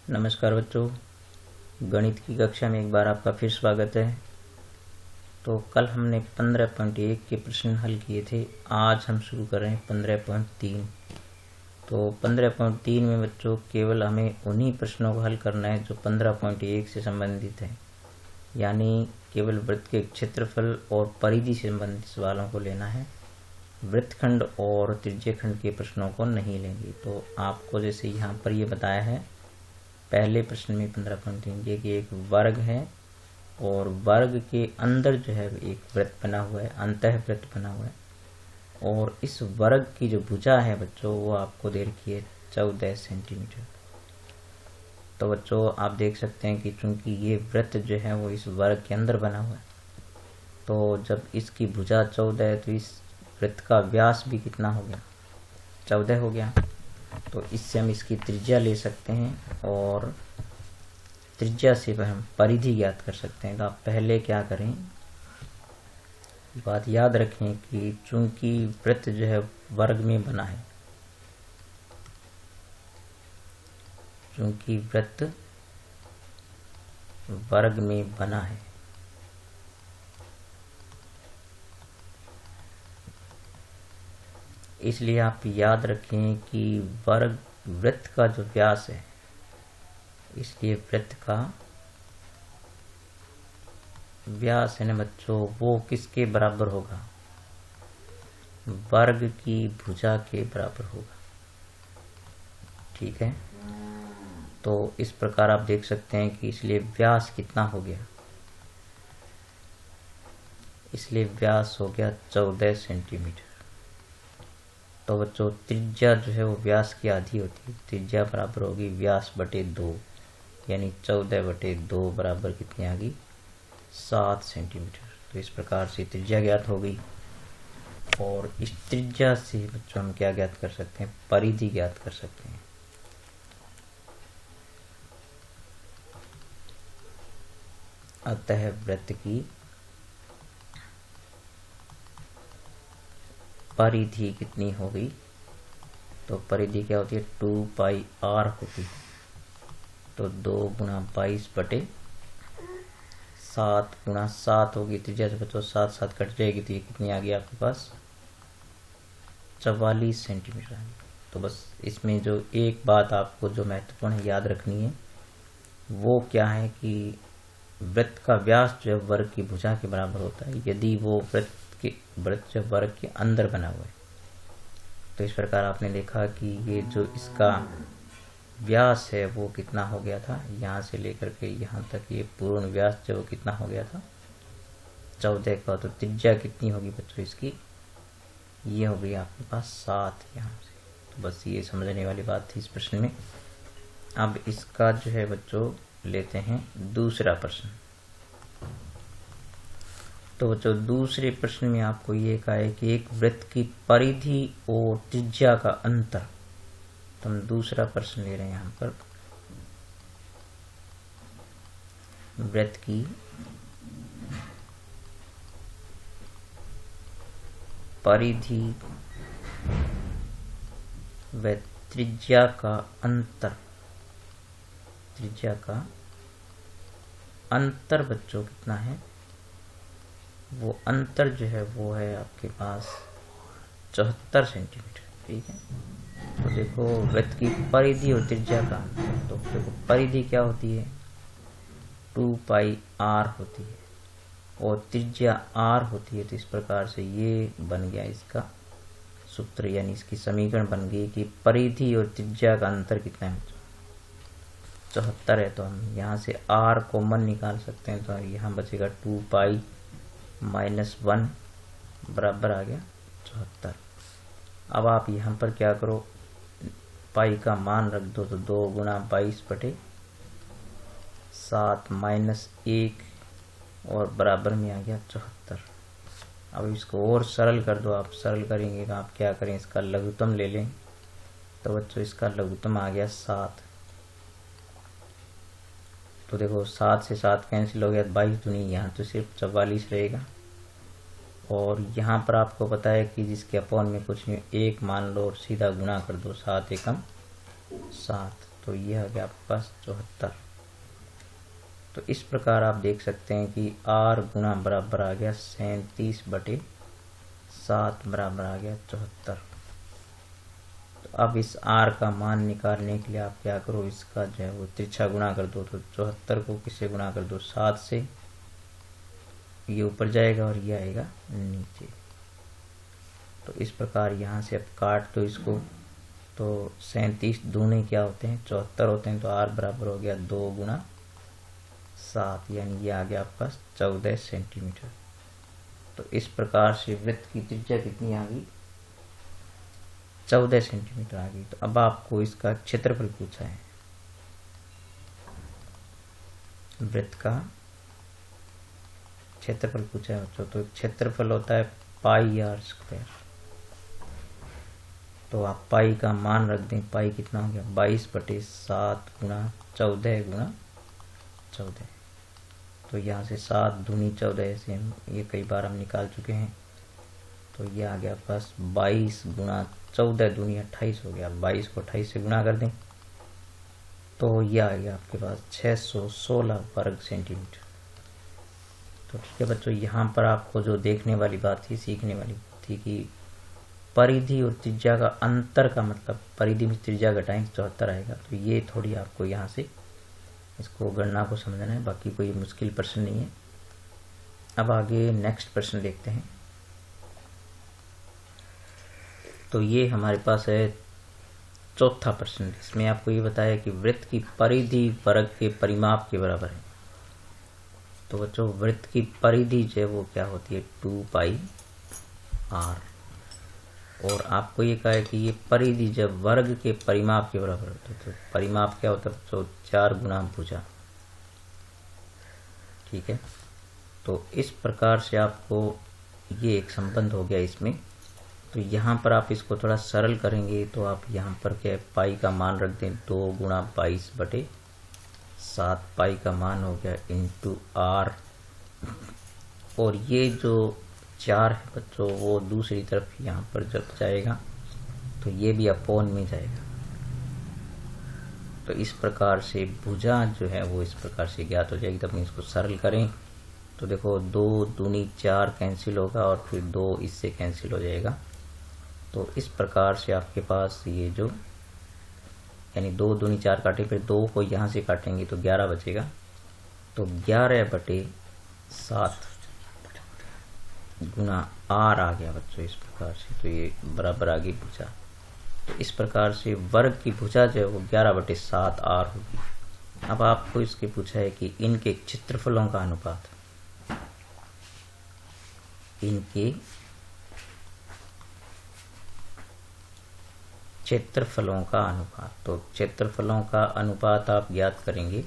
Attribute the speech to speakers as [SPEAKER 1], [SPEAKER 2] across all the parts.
[SPEAKER 1] नमस्कार बच्चों, गणित की कक्षा में एक बार आपका फिर स्वागत है। तो कल हमने 15.1 के प्रश्न हल किए थे। आज हम शुरू कर रहे हैं 15.3। तो 15.3 में बच्चों केवल हमें उन्हीं प्रश्नों को हल करना है जो 15.1 से संबंधित है, यानी केवल वृत्त के क्षेत्रफल और परिधि से संबंधित सवालों को लेना है। वृत्तखंड और त्रिज्यखंड के प्रश्नों को नहीं लेंगे। तो आपको जैसे यहाँ पर ये बताया है पहले प्रश्न में 15.3 कि एक वर्ग है और वर्ग के अंदर जो है एक वृत्त बना हुआ है, अंतःवृत्त बना हुआ है, और इस वर्ग की जो भुजा है बच्चों वो आपको दे रखी है 14 सेंटीमीटर। तो बच्चों आप देख सकते हैं कि चूंकि ये वृत्त जो है वो इस वर्ग के अंदर बना हुआ है, तो जब इसकी भुजा 14 है तो इस वृत्त का व्यास भी कितना हो गया, 14 हो गया। तो इससे हम इसकी त्रिज्या ले सकते हैं और त्रिज्या से हम परिधि ज्ञात कर सकते हैं। तो आप पहले क्या करें, बात याद रखें कि चूंकि वृत्त जो है वर्ग में बना है, चूंकि वृत्त वर्ग में बना है, इसलिए आप याद रखें कि वर्ग वृत्त का जो व्यास है, इसलिए वृत्त का व्यास है ना बच्चों वो किसके बराबर होगा, वर्ग की भुजा के बराबर होगा। ठीक है, तो इस प्रकार आप देख सकते हैं कि इसलिए व्यास कितना हो गया, इसलिए व्यास हो गया 14 सेंटीमीटर। तो बच्चों त्रिज्या जो है वो व्यास की आधी होती है, त्रिज्या बराबर होगी व्यास बटे 2, यानी 14/2 बराबर कितनी आ गई, 7 सेंटीमीटर। तो इस प्रकार से त्रिज्या ज्ञात हो गई, और इस त्रिज्या से बच्चों हम क्या ज्ञात कर सकते हैं, परिधि ज्ञात कर सकते हैं। अतः वृत्त की परिधि कितनी हो गई, तो परिधि क्या होती है 2πr होती है। तो 2 × 22/7 × 7 होगी त्रिज्या। से बच्चों 7 7 कट जाएगी तो ये कितनी आ गई आपके पास, 44 सेंटीमीटर आ गई। तो बस इसमें जो एक बात आपको जो महत्वपूर्ण याद रखनी है वो क्या है कि वृत्त का व्यास जो है वर्ग की भुजा के बराबर होता है यदि वो वृत्त जो वर्ग के अंदर बना हुआ है। तो इस प्रकार आपने देखा कि ये जो इसका व्यास है वो कितना हो गया था, यहाँ से लेकर के यहाँ तक ये पूर्ण व्यास जो वो कितना हो गया था, 14 का। तो त्रिज्या कितनी होगी बच्चों इसकी, ये हो गई आपके पास 7 यहाँ से। तो बस ये समझने वाली बात थी इस प्रश्न में। अब इसका जो है बच्चों लेते हैं दूसरा प्रश्न। तो बच्चों दूसरे प्रश्न में आपको ये कहा है कि एक वृत्त की परिधि और त्रिज्या का अंतर। तो हम दूसरा प्रश्न ले रहे हैं यहाँ पर, वृत्त की परिधि व त्रिज्या का अंतर। त्रिज्या का अंतर बच्चों कितना है, वो अंतर जो है वो है आपके पास 74 सेंटीमीटर। ठीक है, तो देखो वृत्त की परिधि और त्रिज्या का, तो देखो परिधि क्या होती है 2πr होती है और त्रिज्या r होती है। तो इस प्रकार से ये बन गया इसका सूत्र, यानी इसकी समीकरण बन गई कि परिधि और त्रिज्या का अंतर कितना है, 74 है। तो हम यहाँ से r कॉमन निकाल सकते हैं, तो यहाँ बचेगा 2π - 1 बराबर आ गया 74। अब आप यहाँ पर क्या करो, पाई का मान रख दो, तो 2 × 22/7 -1 और बराबर में आ गया 74। अब इसको और सरल कर दो, आप सरल करेंगे तो आप क्या करें, इसका लघुत्तम ले लें। तो बच्चों इसका लघुत्तम आ गया 7। तो देखो 7 से 7 कैंसिल हो गया, 22 दूनी, यहाँ तो सिर्फ 44 रहेगा। और यहाँ पर आपको पता है कि जिसके अपॉन में कुछ नहीं, 1 मान लो और सीधा गुणा कर दो, 7 × 7। तो ये आ गया आपके पास 74। तो इस प्रकार आप देख सकते हैं कि r गुना बराबर आ गया 37/7 बराबर आ गया 74। तो अब इस r का मान निकालने के लिए आप क्या करो, इसका जो है वो तिरछा गुणा कर दो। तो 74 को किससे गुणा कर दो, 7 से। ये ऊपर जाएगा और ये आएगा नीचे। तो इस प्रकार यहाँ से अब काट दो इसको। तो 37 दूने क्या होते हैं, 74 होते हैं। तो r बराबर हो गया 2 गुना 7, यानी ये आ गया आपके पास 14 सेंटीमीटर। तो इस प्रकार से वृत्त की त्रिज्या कितनी आ गई, 14 सेंटीमीटर आ गई। तो अब आपको इसका क्षेत्रफल पूछा है, वृत्त का क्षेत्रफल पूछा है बच्चों। तो क्षेत्रफल होता है पाई r स्क्वायर। तो आप पाई का मान रख दें, पाई कितना हो गया 22/7 गुणा 14 गुणा 14। तो यहाँ से 7 दूनी 14 से ये कई बार हम निकाल चुके हैं। तो ये आ गया पास 22 गुणा 14 दूनी 28 हो गया। 22 को 28 से गुणा कर दें तो ये आ गया आपके पास 616 वर्ग सेंटीमीटर। तो ठीक है बच्चों, यहाँ पर आपको जो देखने वाली बात थी, सीखने वाली बात थी कि परिधि और त्रिज्या का अंतर का मतलब, परिधि में त्रिज्या घटाएं 74 आएगा। तो ये थोड़ी आपको यहाँ से इसको गणना को समझना है, बाकी कोई मुश्किल प्रश्न नहीं है। अब आगे नेक्स्ट प्रश्न देखते हैं। तो ये हमारे पास है चौथा प्रश्न। इसमें आपको ये बताया कि वृत्त की परिधि वर्ग के परिमाप के बराबर है। तो बच्चों वृत्त की परिधि जो है वो क्या होती है, 2πr। और आपको ये कहा है कि ये परिधि जब वर्ग के परिमाप के बराबर होता है। तो परिमाप क्या होता है बच्चों, 4 गुना भुजा। ठीक है, तो इस प्रकार से आपको ये एक संबंध हो गया इसमें। तो यहाँ पर आप इसको थोड़ा सरल करेंगे तो आप यहाँ पर क्या है, पाई का मान रख दें 2 गुणा 22/7। पाई का मान हो गया इंटू r। और ये जो 4 है बच्चों वो दूसरी तरफ यहाँ पर जब जाएगा तो ये भी अपोन में जाएगा। तो इस प्रकार से भुजा जो है वो इस प्रकार से ज्ञात हो जाएगी। तब इसको सरल करें तो देखो 2 दूनी 4 कैंसिल होगा और फिर 2 इससे कैंसिल हो जाएगा। तो इस प्रकार से आपके पास ये जो, यानी 2 दूनी 4 काटे, फिर 2 को यहाँ से काटेंगे तो 11 बचेगा। तो 11/7 गुना r आ गया बच्चों इस प्रकार से। तो ये बराबर आ गई भुजा। तो इस प्रकार से वर्ग की भुजा जो है वो 11/7 r होगी। अब आपको इसके पूछा है कि इनके क्षेत्रफलों का अनुपात, इनके क्षेत्रफलों का अनुपात। तो क्षेत्रफलों का अनुपात आप ज्ञात करेंगे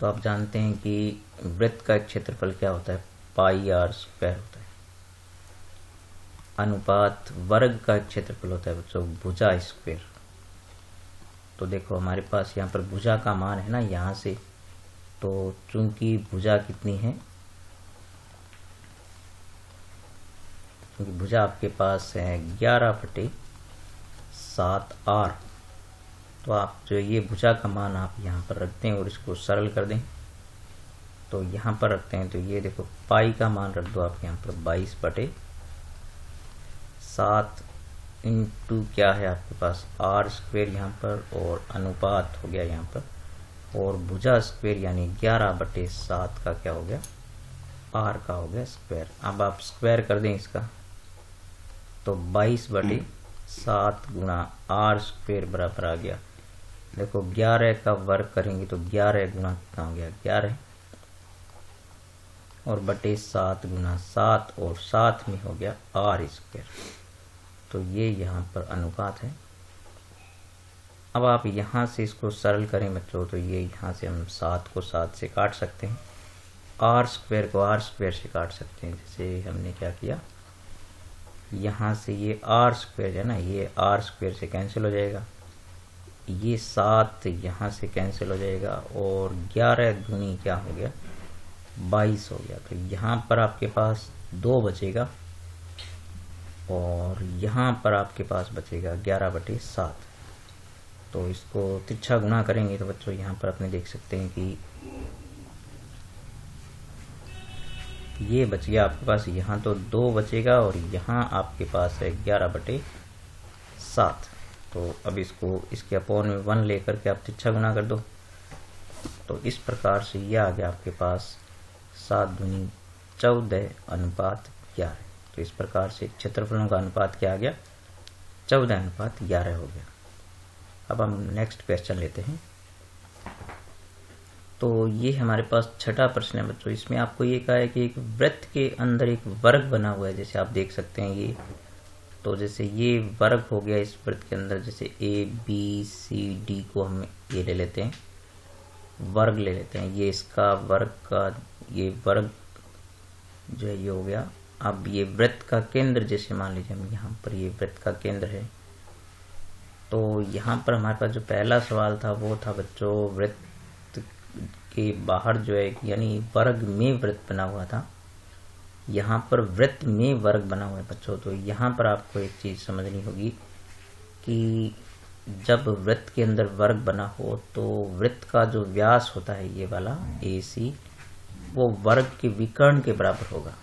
[SPEAKER 1] तो आप जानते हैं कि वृत्त का क्षेत्रफल क्या होता है, पाई r स्क्वायर होता है। अनुपात वर्ग का क्षेत्रफल होता है बच्चों भुजा स्क्वायर। तो देखो हमारे पास यहाँ पर भुजा का मान है ना यहाँ से। तो चूंकि भुजा कितनी है, क्योंकि भुजा आपके पास है 11/7r। तो आप जो ये भुजा का मान आप यहाँ पर रखते हैं और इसको सरल कर दें। तो यहाँ पर रखते हैं तो ये देखो पाई का मान रख दो आप यहाँ पर 22/7 इंटू क्या है आपके पास r स्क्वायर यहाँ पर, और अनुपात हो गया यहाँ पर, और भुजा स्क्वायर यानी 11/7 का क्या हो गया, r का हो गया स्क्वायर। अब आप स्क्वायर कर दें इसका तो 22/7 गुणा r स्क्वायर बराबर आ गया। देखो 11 का वर्ग करेंगे तो 11 गुना कितना हो गया 11, और बटे 7 गुना 7, और 7 में हो गया r स्क्वायर। तो ये यहाँ पर अनुपात है। अब आप यहाँ से इसको सरल करें बच्चों तो ये यहाँ से हम 7 को 7 से काट सकते हैं, r स्क्वायर को r स्क्वायर से काट सकते हैं। जैसे हमने क्या किया, यहाँ से ये r स्क्वायर है ना, ये r स्क्वायर से कैंसिल हो जाएगा, ये 7 यहाँ से कैंसिल हो जाएगा, और 11 दूनी क्या हो गया 22 हो गया। तो यहाँ पर आपके पास 2 बचेगा, और यहाँ पर आपके पास बचेगा 11/7। तो इसको तिरछा गुणा करेंगे तो बच्चों यहाँ पर अपने देख सकते हैं कि ये बच गया आपके पास, यहाँ तो 2 बचेगा और यहाँ आपके पास है 11/7। तो अब इसको इसके अपॉन में 1 लेकर के आप तिरछा गुणा कर दो। तो इस प्रकार से ये आ गया आपके पास 7 दूनी 14:11। तो इस प्रकार से क्षेत्रफलों का अनुपात क्या आ गया, 14:11 हो गया। अब हम नेक्स्ट क्वेश्चन लेते हैं। तो ये हमारे पास छठा प्रश्न है बच्चों। इसमें आपको ये कहा है कि एक वृत्त के अंदर एक वर्ग बना हुआ है, जैसे आप देख सकते हैं ये। तो जैसे ये वर्ग हो गया इस वृत्त के अंदर, जैसे ABCD को हम ये ले लेते हैं, वर्ग ले लेते हैं। ये इसका वर्ग का ये वर्ग जो है ये हो गया। अब ये वृत्त का केंद्र, जैसे मान लीजिए हम यहाँ पर ये वृत्त का केंद्र है। तो यहाँ पर हमारे पास जो पहला सवाल था वो था बच्चों वृत्त के बाहर जो है यानी वर्ग में वृत्त बना हुआ था, यहाँ पर वृत्त में वर्ग बना हुआ है बच्चों। तो यहाँ पर आपको एक चीज़ समझनी होगी कि जब वृत्त के अंदर वर्ग बना हो तो वृत्त का जो व्यास होता है ये वाला AC, वो वर्ग के विकर्ण के बराबर होगा।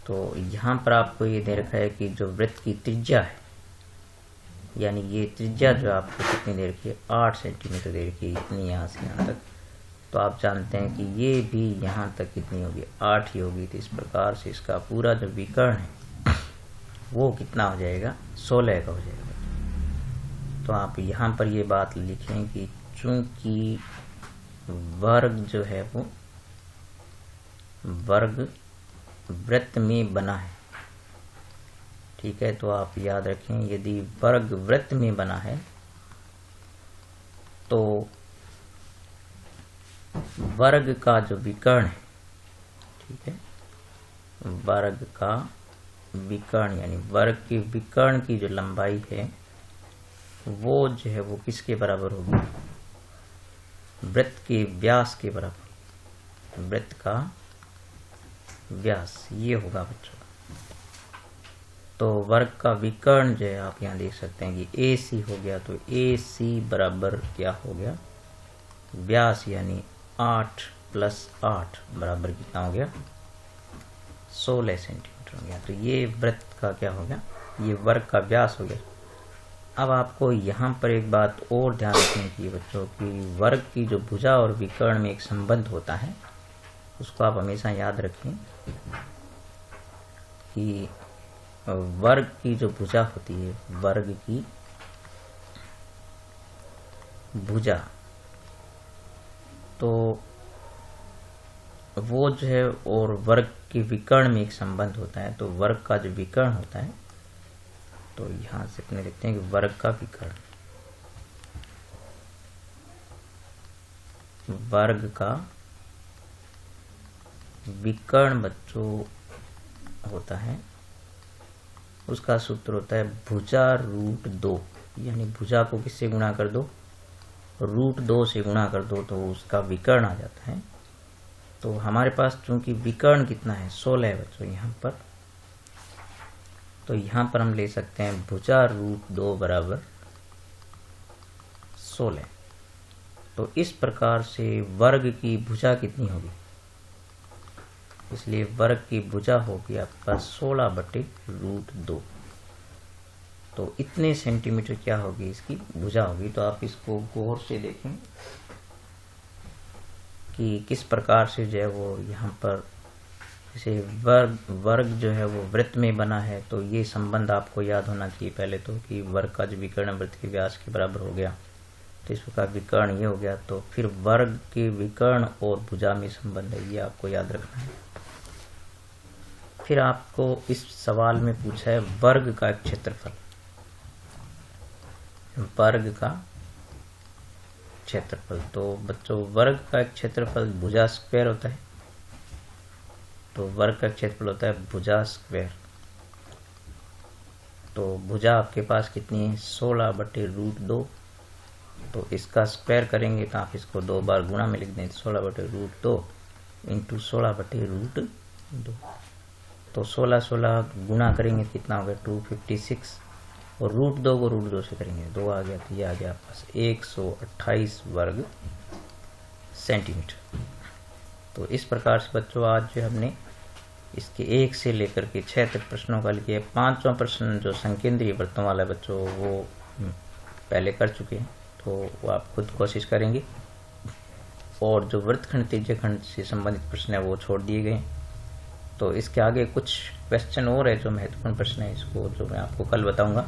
[SPEAKER 1] तो यहाँ पर आपको ये दे रखा है कि जो वृत्त की त्रिज्या है, यानी ये त्रिज्या जो आपको कितनी दे रखी है, 8 सेंटीमीटर दे रखी है, इतनी यहाँ से यहाँ तक। तो आप जानते हैं कि ये भी यहाँ तक कितनी होगी, 8 ही होगी। तो इस प्रकार से इसका पूरा जो विकर्ण है वो कितना हो जाएगा, 16 का हो जाएगा। तो आप यहाँ पर ये बात लिखें कि चूंकि वर्ग जो है वो वर्ग वृत्त में बना है, ठीक है। तो आप याद रखें यदि वर्ग वृत्त में बना है तो वर्ग का जो विकर्ण है, ठीक है, वर्ग का विकर्ण यानी वर्ग के विकर्ण की जो लंबाई है वो जो है वो किसके बराबर होगी, वृत्त के व्यास के बराबर। वृत्त का व्यास ये होगा बच्चों। तो वर्ग का विकर्ण जो है आप यहाँ देख सकते हैं कि AC हो गया। तो AC बराबर क्या हो गया, व्यास यानी 8 + 8 बराबर कितना हो गया, 16 सेंटीमीटर हो गया। तो ये वृत्त का क्या हो गया, ये वर्ग का व्यास हो गया। अब आपको यहाँ पर एक बात और ध्यान रखने की बच्चों की वर्ग की जो भुजा और विकर्ण में एक संबंध होता है, उसको आप हमेशा याद रखें कि वर्ग की जो भुजा होती है, वर्ग की भुजा, तो वो जो है और वर्ग के विकर्ण में एक संबंध होता है। तो वर्ग का जो विकर्ण होता है, तो यहां से अपने लिखते हैं कि वर्ग का विकर्ण, वर्ग का विकर्ण बच्चों होता है, उसका सूत्र होता है भुजा √2। यानी भुजा को किससे गुणा कर दो, √2 से गुणा कर दो तो उसका विकर्ण आ जाता है। तो हमारे पास चूंकि विकर्ण कितना है, 16 है बच्चों यहाँ पर। तो यहाँ पर हम ले सकते हैं भुजा √2 बराबर 16। तो इस प्रकार से वर्ग की भुजा कितनी होगी, इसलिए वर्ग की भुजा होगी आपका 16/√2। तो इतने सेंटीमीटर क्या होगी इसकी भुजा होगी। तो आप इसको गौर से देखें कि किस प्रकार से जो है वो यहाँ पर जैसे वर्ग जो है वो वृत्त में बना है। तो ये संबंध आपको याद होना चाहिए पहले तो कि वर्ग का जो विकर्ण वृत्त के व्यास के बराबर हो गया। तो इस प्रकार विकर्ण ये हो गया। तो फिर वर्ग के विकर्ण और भुजा में संबंध है, ये आपको याद रखना है। फिर आपको इस सवाल में पूछा है वर्ग का क्षेत्रफल, वर्ग का क्षेत्रफल। तो बच्चों वर्ग का क्षेत्रफल भुजा स्क्वायर होता है। तो वर्ग का क्षेत्रफल होता है भुजा स्क्वायर। तो भुजा आपके पास कितनी है, 16/√2। तो इसका स्क्वायर करेंगे तो आप इसको 2 बार गुणा में लिख दें, 16/√2 × 16/√2। तो 16 गुना करेंगे कितना हो गया 256, और √2 को √2 से करेंगे 2 आ गया, तो ये आ गया आपके पास 128 वर्ग सेंटीमीटर। तो इस प्रकार से बच्चों आज जो हमने इसके 1 से लेकर के 6 तक प्रश्नों का लिया। 5वां प्रश्न जो संकेंद्रीय वृत्तों वाला बच्चों वो पहले कर चुके हैं, तो वो आप खुद कोशिश करेंगे, और जो वृत्तखंड त्रिज्यखंड से संबंधित प्रश्न है वो छोड़ दिए गए। तो इसके आगे कुछ क्वेश्चन और है जो महत्वपूर्ण प्रश्न है, इसको जो मैं आपको कल बताऊंगा।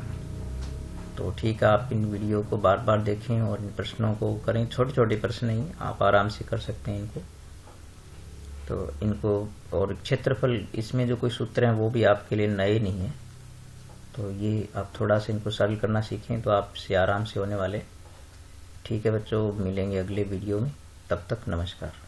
[SPEAKER 1] तो ठीक है, आप इन वीडियो को बार बार देखें और इन प्रश्नों को करें। छोटे छोटे प्रश्न ही आप आराम से कर सकते हैं इनको। तो इनको, और क्षेत्रफल इसमें जो कोई सूत्र हैं वो भी आपके लिए नए नहीं है, तो ये आप थोड़ा सा इनको सरल करना सीखें तो आपसे आराम से होने वाले। ठीक है बच्चों, मिलेंगे अगले वीडियो में, तब तक नमस्कार।